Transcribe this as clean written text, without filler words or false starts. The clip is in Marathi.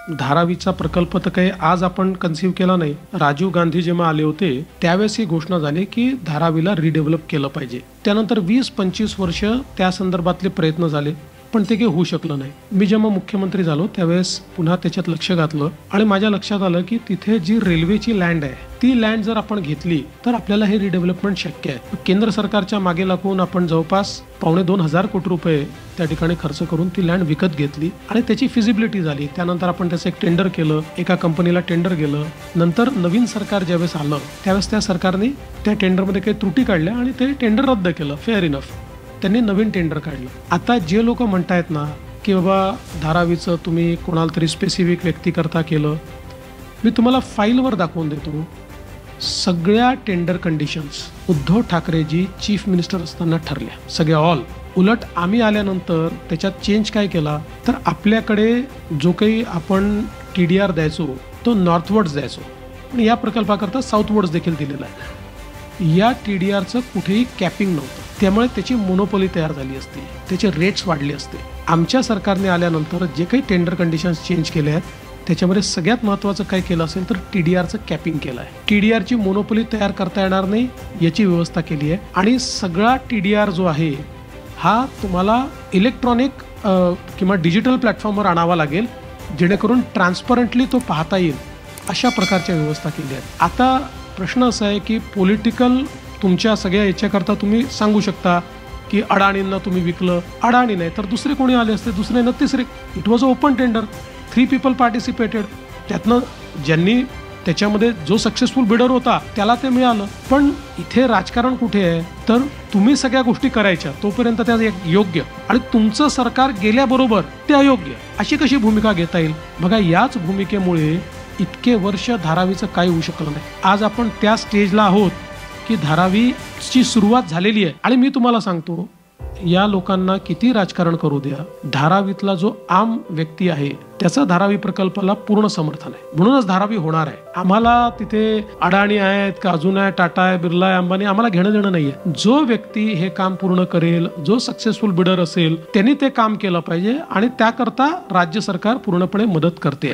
धारावीचा प्रकल्प तर काही आज आपण कन्सिव्ह केला नाही. राजीव गांधी जेव्हा आले होते त्यावेळेस ही घोषणा झाली की धारावीला रिडेव्हलप केलं पाहिजे. त्यानंतर 20-25 वर्ष त्या संदर्भातले प्रयत्न झाले, पण ते काही होऊ शकलं नाही. मी जेव्हा मुख्यमंत्री झालो त्यावेळेस पुन्हा त्याच्यात लक्ष घातलं आणि माझ्या लक्षात आलं की तिथे जी रेल्वेची लँड आहे ती लँड जर आपण घेतली तर आपल्याला हे रिडेव्हलपमेंट शक्य आहे. केंद्र सरकारच्या मागे लागून आपण जवळपास 2.5 कोटी रुपये त्या ठिकाणी खर्च करून ती लँड विकत घेतली आणि त्याची फिजिबिलिटी झाली. त्यानंतर आपण त्याचं एक टेंडर केलं, एका कंपनीला टेंडर गेलं. नंतर नवीन सरकार ज्यावेळेस आलं त्यावेळेस त्या सरकारने त्या टेंडरमध्ये काही त्रुटी काढल्या आणि ते टेंडर रद्द केलं. फेअर इनफ, त्यांनी नवीन टेंडर काढलं. आता जे लोक म्हणतायत ना की बाबा धारावीचं तुम्ही कोणाला तरी स्पेसिफिक व्यक्तीकरता केलं, मी तुम्हाला फाईलवर दाखवून देतो. सगळ्या tender conditions Uddhav ठाकरेजी chief minister असताना ठरल्या, सगळ्या ऑल. उलट आम्ही आल्यानंतर त्याच्यात चेंज काय केला तर आपल्याकडे जो काही आपण TDR द्यायचो तो नॉर्थवर्ड्स द्यायचो, पण या प्रकल्पाकरता साऊथवर्ड्स देखील दिलेला आहे. या TDRचं कुठेही कॅपिंग नव्हतं, त्यामुळे त्याची मोनोपोली तयार झाली असती, त्याचे रेट्स वाढले असते. आमच्या सरकारने आल्यानंतर जे काही टेंडर कंडिशन्स चेंज केले आहेत त्याच्यामध्ये सगळ्यात महत्त्वाचं काय केलं असेल तर TDRचं कॅपिंग केलं आहे. TDRची मोनोपोली तयार करता येणार नाही याची व्यवस्था केली आहे. आणि सगळा TDR जो आहे हा तुम्हाला इलेक्ट्रॉनिक किंवा डिजिटल प्लॅटफॉर्मवर आणावा लागेल, जेणेकरून ट्रान्सपरंटली तो पाहता येईल, अशा प्रकारच्या व्यवस्था केल्या आहेत. आता प्रश्न असा आहे की पॉलिटिकल तुमच्या सगळ्या याच्याकरता तुम्ही सांगू शकता की अडाणींना तुम्ही विकलं. अडाणी नाही तर दुसरे कोणी आले असते, दुसरे न तिसरे. It was a open tender, 3 people participated. त्यातनं ज्यांनी त्याच्यामध्ये जो सक्सेसफुल बिडर होता त्याला ते मिळालं. पण इथे राजकारण कुठे आहे तर तुम्ही सगळ्या गोष्टी करायच्या तोपर्यंत त्या योग्य आणि तुमचं सरकार गेल्याबरोबर ते अयोग्य, अशी कशी भूमिका घेता येईल. बघा, याच भूमिकेमुळे इतके वर्ष धारावीचं काही होऊ शकलं नाही. आज आपण त्या स्टेजला आहोत की धारावीची सुरुवात झालेली आहे. आणि मी तुम्हाला सांगतो, या लोकांना किती राजकारण करू द्या, धारावीतला जो आम व्यक्ती आहे त्याचा धारावी प्रकल्पाला पूर्ण समर्थन आहे. म्हणूनच धारावी होणार आहे. आम्हाला तिथे अडाणी आहेत का अजून आहे, टाटा आहे, बिर्ला आहे, अंबानी, आम्हाला घेणं देणं नाहीये. जो व्यक्ती हे काम पूर्ण करेल, जो सक्सेसफुल बिडर असेल, त्यांनी ते काम केलं पाहिजे आणि त्याकरता राज्य सरकार पूर्णपणे मदत करते आहे.